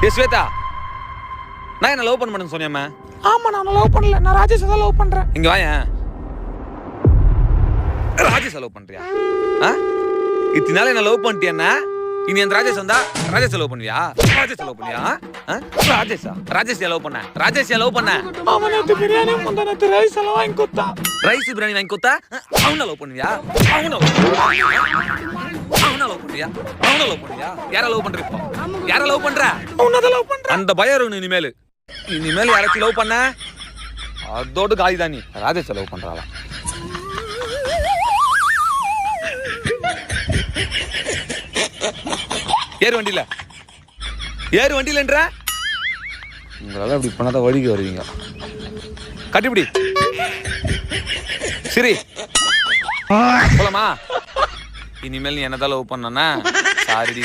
ஏ ஸ்வேதா, நான் என்ன லவ் பண்ண சொன்னியாம்மா? ஆமா, நான் லவ் பண்ணல. நான் ராஜேஷ் தான் லவ் பண்றேன். இங்க வாயேன். ராஜேஷ் லவ் பண்றியா? இத்தனை நாள் என்ன லவ் பண்ணிட்டியன்னா இனி அந்த ராஜேஷ் வந்தா ராஜேஷ் லவ் பண்ணுவியா? ராஜேஷ் லவ் பண்ணுவியா? ராஜேஷ் லவ் பண்ண? ராஜேஷ் லவ் பண்ண? மாமா நேத்து பிரியாணி முந்தானத்து ரைஸ் எல்லாம் வாங்கி கொடுத்தா. ரைஸ் பிரியாணி வாங்கி கொடுத்தா அவனை லவ் பண்ணுவியா? அவனை லவ் பண்ணுவியா? யார லவ் பண்ற இப்போ? யார லவ் பண்ற? அவனதான் லவ் பண்ற. அந்த பயம் இனிமேல் யாராச்சும் லவ் பண்ண அதோடு காலி தானி. ராஜேஷ் லவ் பண்றாளா? ஏறு வண்டியிலன்ற உங்களால அப்படி பண்ணாதான் வழிக்கு வருவீங்க. கட்டிப்பிடி சரி போலாமா? இனிமேல் நீ என்னதான் லவ் பண்ணனா சாரிடி